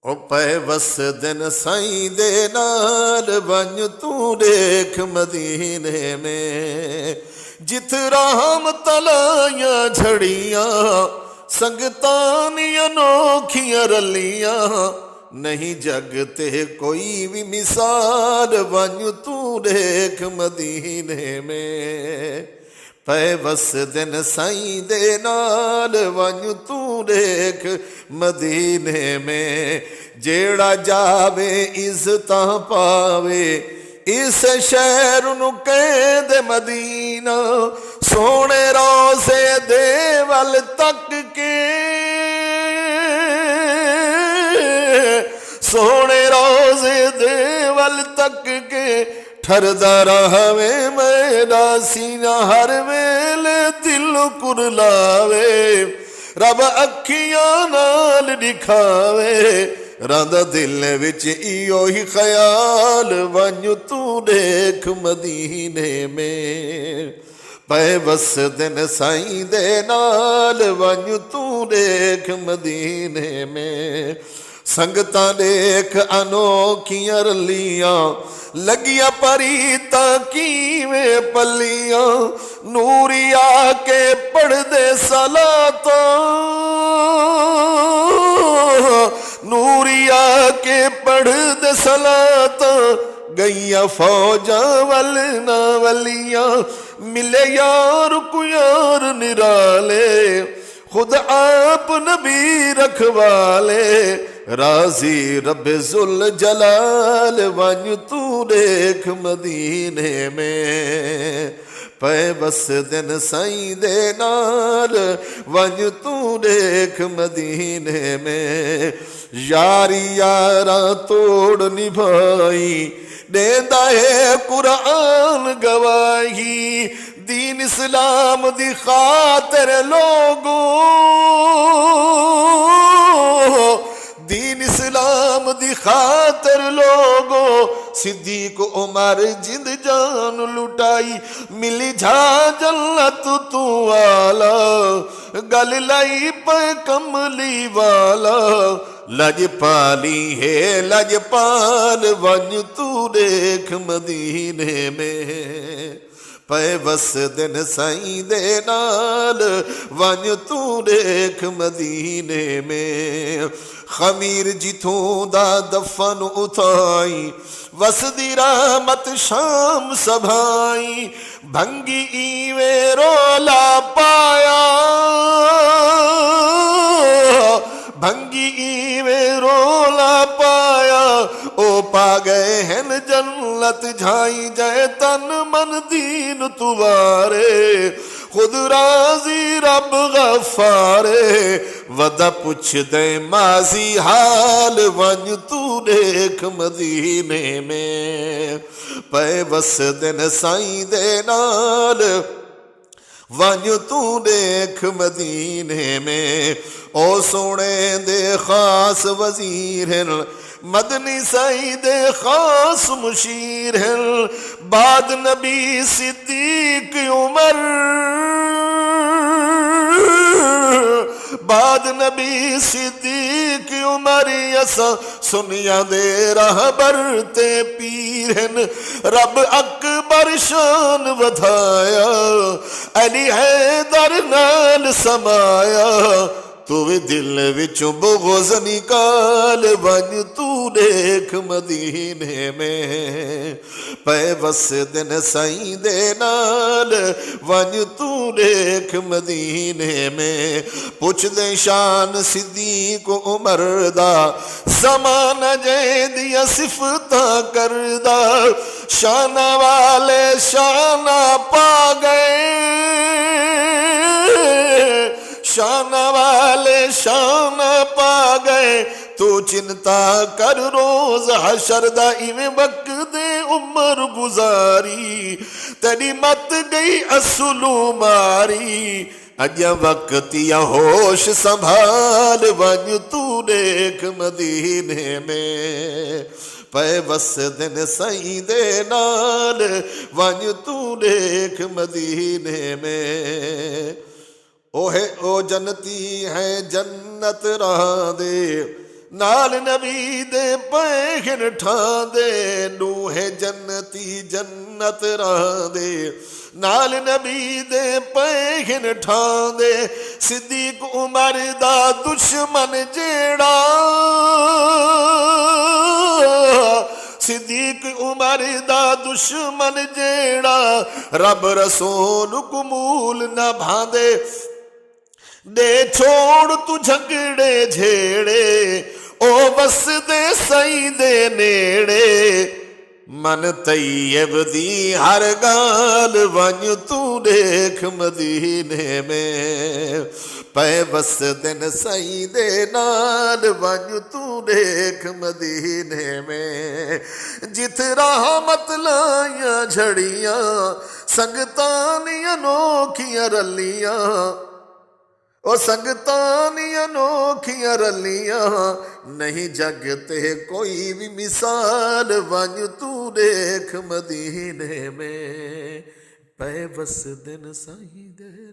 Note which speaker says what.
Speaker 1: ओ पै वस दिन साईं दे नाल वंज तू देख मदीने में, जिथ राम तलाइयां झड़ियां संगतां नी अनोखियां रलियां, नहीं जग ते कोई भी मिसाल वंज तू देख मदीने में। पै वस दिन साईं दे नाल वंज तू देख मदीने में, जेड़ा जावे इज्जतां पावे इस शहर नूं कहंदे मदीना। सोने रोज़े दे वल तक के, सोने रोज़े दे वल तक के ठरदा रहवे मेरा सीना, हर वेले दिल कुरलावे रब अखियां नाल दिखावे, रांदा दिल विच इयो ही ख्याल वंज तू देख मदीने में। पै वस दिन साईं दे नाल वंज तू देख मदीने में, संगतां देख अनोखियां रलियां लगियां परीता किवें पलियां, नूरिया के पढ़दे सलातां, नूरिया के पढ़दे सलातां, गईया फौजा वल ना वलियां, मिले यार को यार निराले खुद आप नबी रखवाले, राजी रब जुल जलाल वंज तू देख मदीने में। पै वस दिन साईं दे नाल वंज तू देख मदीने में, यारी यारा तोड़ निभाई देंदा है कुरान गवाही, दीन इस्लाम दी खातिर लोगो, दीन इस्लाम दी खातिर लोगो, सिद्दीक उमर जिंद जान लुटाई, मिली झा जन्नत तू आला, गल लाई पे कमली वाला, लजपाली है लजपाल वंज तू देख मदीने में। पै वस दिन साईं दे नाल वंज तू देख मदीने में, खमीर जिथों दा दफन उठाई वसदी रहमत शाम सभाई, भंगी इवे रोला पाया, भंगी इवे रोला पाया, ओ पा गए हैं जन्नत झाई जाए तन मन दीन तुवारे, खुद राजी रब गफारे, वदा पुछ दे माजी हाल वंज तू देख मदीने में। पै वस दिन साईं दे नाल वंज तू देख मदीने में, ओ सोने दे खास वजीर हैं मदनी साईं दे खास मुशीर हैं, बाद नबी सिद्दीक उमर, बाद नबी सिद्दीक उमर, असा सुनिया दे रहबर ते पीर हैं, रब अकबर शान वधाया, अली हैदर नाल समाया, तू भी दिल विचों बुग़्ज़ निकाल वंज तू देख मदीने में। पै वस दिन साईं दे नाल वंज तू देख मदीने में, पुछ दे शान सिद्दीक उमर दा, ज़माना जैदियां सिफतां करदा, शाना वाले शाना पा गए, शाना वाले शाना पा गए, तू चिंता कर रोज हशर दा, इवें वक्ते उम्र गुजारी, तेरी मत गई असलू मारी, अजा वक्तिया होश संभाल वंज तू देख मदीने में। पै वस दिन साईं दे नाल वंज तू देख मदीने में। ओहे ओ जनती है जन्नत राह दे, नाल नबी दे पैखन ठांदे नूहे जन्नती जन्नत रांदे नाल नबी दे पैखन ठांदे सिद्दीक उमर दा दुश्मन जेड़ा सिद्दीक उमर दा दुश्मन जेड़ा रब रसूल कबूल न भांदे दे छोड़ तू झगड़े झेड़े ओ बस दे सही दे नेड़े मन तैयब दी हर गाल वंज तू देख मदीने में पै बस दिन सही दे नाल वंज तू देख मदीने में जिथ रहमत लाइया झड़ियां संगतां नी अनोखियां रलियां ओ संगतां नी अनोखियां रलियां नहीं जगते कोई भी मिसाल वंज तू देख मदीने में पै बस दिन सही दे